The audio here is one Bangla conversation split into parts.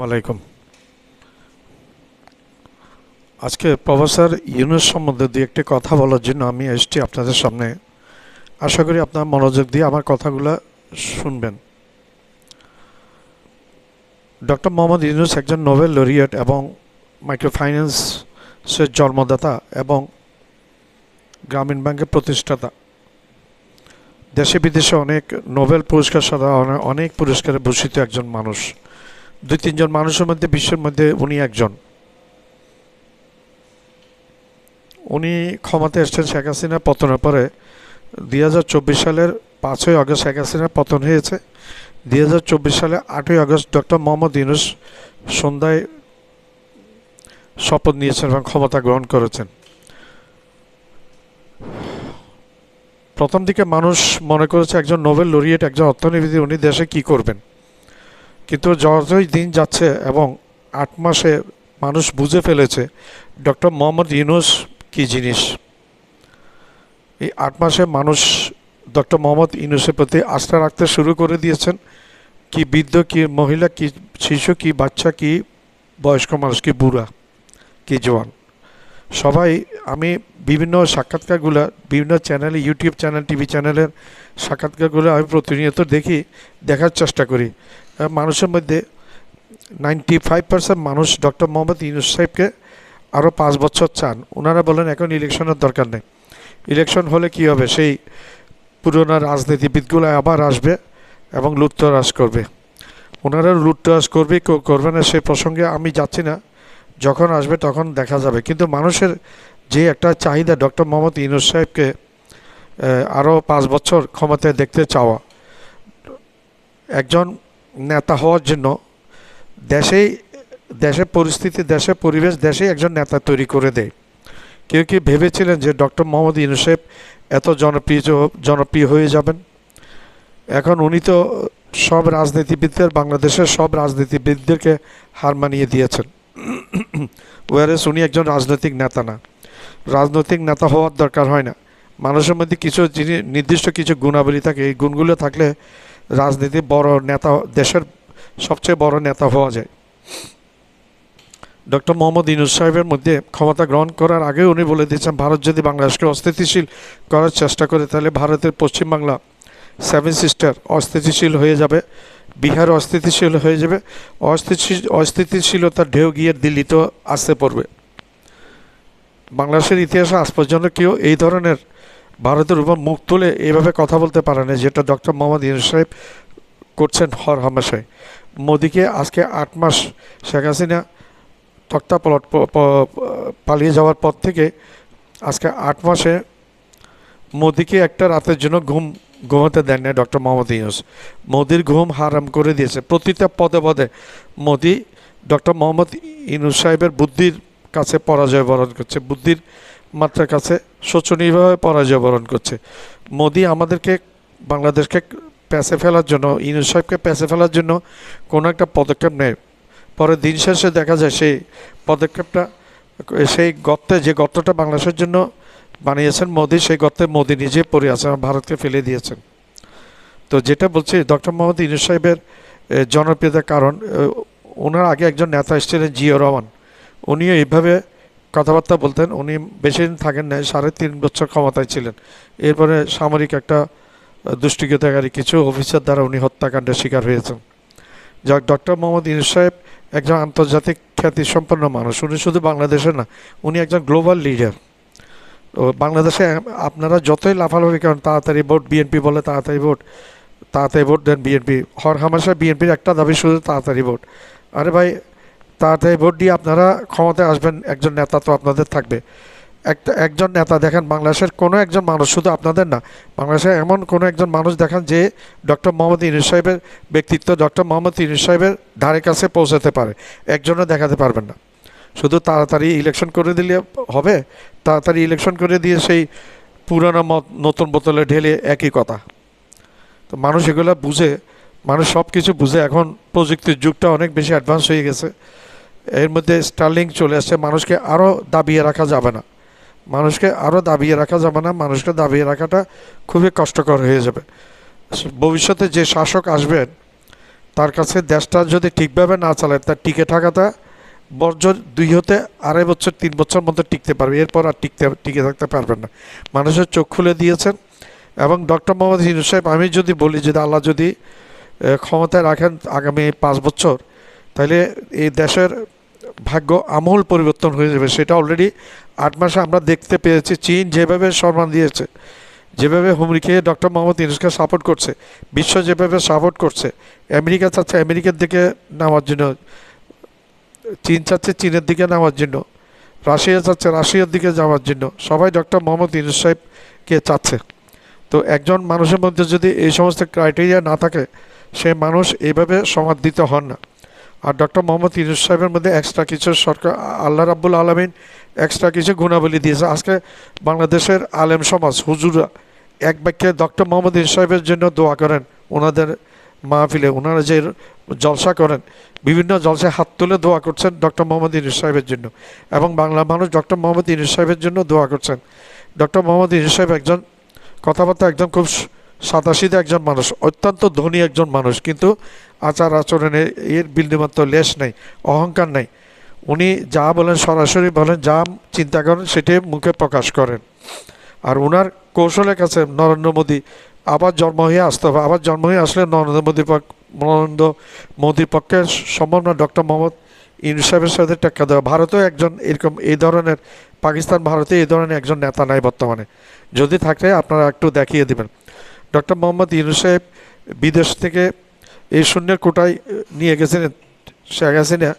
আলাইকুম। আজকে প্রফেসর ইউনূস সম্বন্ধে দুই একটি কথা বলার জন্য আমি এসেছি আপনাদের সামনে। আশা করি আপনারা মনোযোগ দিয়ে আমার কথাগুলো শুনবেন। ডক্টর মোহাম্মদ ইউনূস একজন নোবেল লরিয়েট এবং মাইক্রোফাইন্যান্সের জন্মদাতা এবং গ্রামীণ ব্যাংকের প্রতিষ্ঠাতা। দেশে বিদেশে অনেক নোবেল পুরস্কার ছাড়া অনেক পুরস্কারে ভূষিত একজন মানুষ। দুই তিনজন মানুষের মধ্যে বিশ্বের মধ্যে উনি একজন। উনি ক্ষমতায় এসেছেন শেখ হাসিনার পতনের পরে। 2024 সালের 5ই আগস্ট শেখ হাসিনার পতন হয়েছে। 2024 সালে 8ই আগস্ট ডক্টর মোহাম্মদ ইউনূস সন্ধ্যায় শপথ নিয়েছেন এবং ক্ষমতা গ্রহণ করেছেন। প্রথম দিকে মানুষ মনে করেছে একজন নোবেল লরিয়েট, একজন অর্থনীতিবিদ, উনি দেশে কি করবেন। কিন্তু যতই দিন যাচ্ছে এবং 8 মাসে মানুষ বুঝে ফেলেছে ডক্টর মোহাম্মদ ইউনূস কী জিনিস। এই 8 মাসে মানুষ ডক্টর মোহাম্মদ ইউনূসের প্রতি আস্থা রাখতে শুরু করে দিয়েছেন। কি বৃদ্ধ, কি মহিলা, কি শিশু, কি বাচ্চা, কি বয়স্ক মানুষ, কি বুড়া, কি জওয়ান, সবাই। আমি বিভিন্ন সাক্ষাৎকারগুলো বিভিন্ন চ্যানেলে, ইউটিউব চ্যানেল, টিভি চ্যানেলের সাক্ষাৎকারগুলো আমি প্রতিনিয়ত দেখার চেষ্টা করি। মানুষের মধ্যে 95% মানুষ ডক্টর মোহাম্মদ ইউনূস সাহেবকে আরও 5 বছর চান। ওনারা বলেন এখন ইলেকশনের দরকার নেই, ইলেকশন হলে কি হবে, সেই পুরোনো রাজনীতিবিদগুলো আবার আসবে এবং লুটতরাজ করবে। ওনারা লুটতরাজ করবে কেউ করবে না, সেই প্রসঙ্গে আমি যাচ্ছি না। যখন আসবে তখন দেখা যাবে। কিন্তু মানুষের যে একটা চাহিদা ডক্টর মোহাম্মদ ইউনূস সাহেবকে আরও 5 বছর ক্ষমতায় দেখতে চাওয়া, একজন নেতা হওয়ার জন্য দেশের পরিস্থিতি, দেশের পরিবেশ দেশেই একজন নেতা তৈরি করে দেয়। কেউ কি ভেবেছিলেন যে ডক্টর মোহাম্মদ ইউনূস সাহেব এত জনপ্রিয় হয়ে যাবেন? এখন উনি তো সব রাজনীতিবিদদের, বাংলাদেশের সব রাজনীতিবিদদেরকে হার মানিয়ে দিয়েছেন। ওয়ারেস উনি একজন রাজনৈতিক নেতা না। রাজনৈতিক নেতা হওয়ার দরকার হয় না। মানুষের মধ্যে কিছু নির্দিষ্ট কিছু গুণাবলী থাকে, এই গুণগুলো থাকলে রাজনীতি বড় নেতা, দেশের সবচেয়ে বড় নেতা হওয়া যায়। ডক্টর মোহাম্মদ ইউনূস সাহেবের মধ্যে ক্ষমতা গ্রহণ করার আগে উনি বলে দিয়েছেন, ভারত যদি বাংলাদেশকে অস্থিতিশীল করার চেষ্টা করে তাহলে ভারতের পশ্চিমবাংলা 7 সিস্টার অস্থিতিশীল হয়ে যাবে, বিহার অস্থিতিশীল হয়ে যাবে, অস্থিতিশীলতার ঢেউ গিয়ে দিল্লিতেও আসতে পড়বে। বাংলাদেশের ইতিহাসে আজ পর্যন্ত কেউ এই ধরনের ভারতের উপর মুখ তুলে এইভাবে কথা বলতে পারে না, যেটা ডক্টর মোহাম্মদ ইউনূস সাহেব করছেন হর হামেশায়। মোদিকে আজকে 8 মাস, শেখ হাসিনা তক্তাপলট পালিয়ে যাওয়ার পর থেকে আজকে 8 মাসে মোদিকে একটা রাতের জন্য ঘুমাতে দেন না ডক্টর মোহাম্মদ ইউনূস। মোদির ঘুম হারাম করে দিয়েছে। প্রতিটা পদে পদে মোদি ডক্টর মোহাম্মদ ইউনূস সাহেবের বুদ্ধির কাছে পরাজয় বরণ করছে, বুদ্ধির মাত্রার কাছে শোচনীয়ভাবে পরাজয় বরণ করছে। মোদি আমাদেরকে, বাংলাদেশকে প্যাঁচে ফেলার জন্য, ইউনূস সাহেবকে প্যাঁচে ফেলার জন্য কোনো একটা পদক্ষেপ নেয়। পরে দিন শেষে দেখা যায় সেই পদক্ষেপটা, সেই গর্তে, যে গর্তটা বাংলাদেশের জন্য বানিয়েছেন মোদি, সেই গর্তে মোদি নিজে পড়ে আছেন, ভারতকে ফেলে দিয়েছেন। তো যেটা বলছি, ডক্টর মোহাম্মদ ইউনূস সাহেবের জনপ্রিয়তার কারণ, ওনার আগে একজন নেতা এসেছিলেন জিয়াউর রহমান। উনিও এইভাবে কথাবার্তা বলতেন। উনি বেশি দিন থাকেন নাই, 3.5 বছর ক্ষমতায় ছিলেন। এরপরে সামরিক একটা দুষ্কৃতকারী কিছু অফিসার দ্বারা উনি হত্যাকাণ্ডের শিকার হয়েছেন। যাক, ডক্টর মোহাম্মদ ইউনূস সাহেব একজন আন্তর্জাতিক খ্যাতিসম্পন্ন মানুষ। উনি শুধু বাংলাদেশে না, উনি একজন গ্লোবাল লিডার। তো বাংলাদেশে আপনারা যতই লাফালাফি করেন, তাড়াতাড়ি ভোট, বিএনপি বলে তাড়াতাড়ি ভোট দেন বিএনপি। হর হামেশা বিএনপির একটা দাবি শুধু তাড়াতাড়ি ভোট। আরে ভাই, তাড়াতাড়ি ভোট দিয়ে আপনারা ক্ষমতায় আসবেন, একজন নেতা তো আপনাদের থাকবে। একজন নেতা দেখান বাংলাদেশের কোনো একজন মানুষ, শুধু আপনাদের না, বাংলাদেশের এমন কোনো একজন মানুষ দেখান যে ডক্টর মোহাম্মদ ইউনূস সাহেবের ব্যক্তিত্ব, ডক্টর মোহাম্মদ ইউনূস সাহেবের ধারে কাছে পৌঁছাতে পারে। একজনও দেখাতে পারবেন না। শুধু তাড়াতাড়ি ইলেকশন করে দিলে হবে? তাড়াতাড়ি ইলেকশন করে দিয়ে সেই পুরানো মত নতুন বোতলে ঢেলে একই কথা। তো মানুষ এগুলো বুঝে, মানুষ সব কিছু বুঝে। এখন প্রযুক্তির যুগটা অনেক বেশি অ্যাডভান্স হয়ে গেছে। এর মধ্যে স্টারলিংক চলে আসছে। মানুষকে আরও দাবিয়ে রাখা যাবে না, মানুষকে দাবিয়ে রাখাটা খুবই কষ্টকর হয়ে যাবে। ভবিষ্যতে যে শাসক আসবেন তার কাছে দেশটা যদি ঠিকভাবে না চালায়, তার টিকে থাকাটা বর্জ্য 2 হতে 2.5 বছর 3 বছর মধ্যে টিকতে পারবে, এরপর আর টিকে থাকতে পারবেন না। মানুষের চোখ খুলে দিয়েছেন। এবং ডক্টর মোহাম্মদ ইউনূস সাহেব, আমি যদি বলি যদি আল্লাহ যদি ক্ষমতায় রাখেন আগামী 5 বছর, তাহলে এই দেশের ভাগ্য আমূল পরিবর্তন হয়ে যাবে। সেটা অলরেডি 8 মাসে আমরা দেখতে পেয়েছি। চীন যেভাবে সম্মান দিয়েছে, যেভাবে হুমড়ি খেয়ে ডক্টর মোহাম্মদ ইউনূসকে সাপোর্ট করছে, বিশ্ব যেভাবে সাপোর্ট করছে, আমেরিকা চাচ্ছে আমেরিকার দিকে নামার জন্য, চীন চাচ্ছে চীনের দিকে নামার জন্য, রাশিয়া চাচ্ছে রাশিয়ার দিকে যাওয়ার জন্য, সবাই ডক্টর মোহাম্মদ ইউনূস সাহেবকে চাচ্ছে। তো একজন মানুষের মধ্যে যদি এই সমস্ত ক্রাইটেরিয়া না থাকে, সে মানুষ এইভাবে সমাদৃত হন না। আর ডক্টর মোহাম্মদ ইউনূস সাহেবের মধ্যে এক্সট্রা কিছু সরকার, আল্লাহ রাব্বুল আলামিন এক্সট্রা কিছু গুণাবলী দিয়েছে। আজকে বাংলাদেশের আলেম সমাজ, হুজুরা এক বাক্যে ডক্টর মোহাম্মদ ইউনূস সাহেবের জন্য দোয়া করেন। ওনাদের মাহফিলে ওনারা যে জলসা করেন, বিভিন্ন জলসায় হাত তুলে দোয়া করছেন ডক্টর মোহাম্মদ ইউনূস সাহেবের জন্য, এবং বাংলা মানুষ ডক্টর মোহাম্মদ ইউনূস সাহেবের জন্য দোয়া করছেন। ডক্টর মোহাম্মদ ইউনূস সাহেব একজন কথাবার্তা একদম খুব সাদাসিধা একজন মানুষ, অত্যন্ত ধনী একজন মানুষ, কিন্তু আচার আচরণে এর বিন্দুমাত্র লেশ নেই, অহংকার নেই। উনি যা বলেন সরাসরি বলেন, যা চিন্তা করেন সেটাই মুখে প্রকাশ করেন। আর ওনার কৌশলের কাছে নরেন্দ্র মোদী আবার জন্ম হয়ে আসতে হবে। আবার জন্ম হয়ে আসলে নরেন্দ্র মোদীর পক্ষে সম্ভব না ডক্টর মোহাম্মদ ইউনূস সাহেবের সাথে টেক্কা দেওয়া। ভারতেও একজন এরকম এই ধরনের, পাকিস্তান ভারতে এই ধরনের একজন নেতা নাই বর্তমানে। যদি থাকে আপনারা একটু দেখিয়ে দেবেন। ডক্টর মোহাম্মদ ইউনূস সাহেব বিদেশ থেকে এই শূন্যের কোটায় নিয়ে গেছেন শেখ হাসিনা,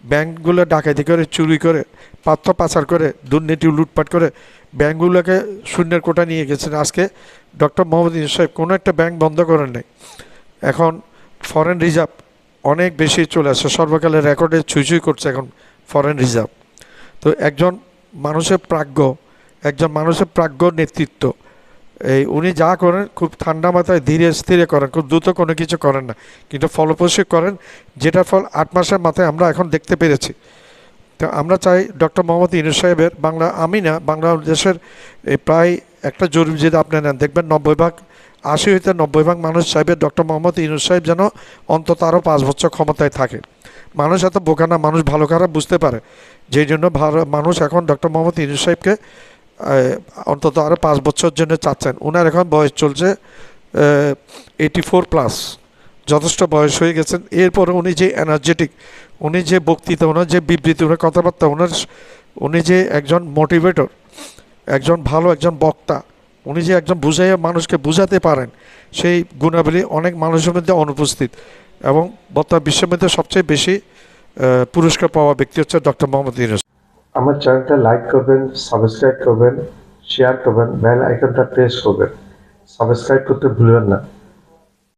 ব্যাংকগুলো ডাকাতি করে, চুরি করে, পাথ্য পাচার করে, দুর্নীতি লুটপাট করে ব্যাংকগুলোকে শূন্যের কোটা নিয়ে গেছেন। আজকে ডক্টর মোহাম্মদ ইউনূস সাহেব কোনো একটা ব্যাংক বন্ধ করেন নাই। এখন ফরেন রিজার্ভ অনেক বেশি চলে আসছে, সর্বকালের রেকর্ডে ছুঁই করছে এখন ফরেন রিজার্ভ। তো একজন মানুষের প্রাজ্ঞ নেতৃত্ব, এই উনি যা করেন খুব ঠান্ডা মাথায় ধীরে স্থিরে করেন, খুব দ্রুত কোনো কিছু করেন না, কিন্তু ফলপ্রসূ করেন, যেটার ফল 8 মাসের মাথায় আমরা এখন দেখতে পেরেছি। তো আমরা চাই ডক্টর মোহাম্মদ ইউনূস সাহেবের বাংলাদেশের প্রায় একটা জরুরি, যদি আপনি নেন দেখবেন 80 হইতে 90 ভাগ মানুষ চাইবে ডক্টর মোহাম্মদ ইউনূস সাহেব যেন অন্তত আরও 5 বছর ক্ষমতায় থাকে। মানুষ এত বোকা না, মানুষ ভালো খারাপ বুঝতে পারে, যেই জন্য মানুষ এখন ডক্টর মোহাম্মদ ইউনূস সাহেবকে অন্তত আরও 5 বছর জন্য চাচ্ছেন। ওনার এখন বয়স চলছে 84+, যথেষ্ট বয়স হয়ে গেছেন। এরপরে উনি যে এনার্জেটিক, উনি যে বক্তৃতা, ওনার যে বিবৃতি, ওনার কথাবার্তা, উনি যে একজন মোটিভেটর, একজন ভালো একজন বক্তা, উনি যে একজন বুঝাইয়া মানুষকে বুঝাতে পারেন, সেই গুণাবলী অনেক মানুষের মধ্যে অনুপস্থিত। এবং বর্তমান বিশ্বের মধ্যে সবচেয়ে বেশি পুরস্কার পাওয়া ব্যক্তি হচ্ছে ডক্টর মোহাম্মদ ইউনূস। আমার চ্যানেলটা লাইক করবেন, সাবস্ক্রাইব করবেন, শেয়ার করবেন, বেল আইকনটা প্রেস করবেন। সাবস্ক্রাইব করতে ভুলবেন না।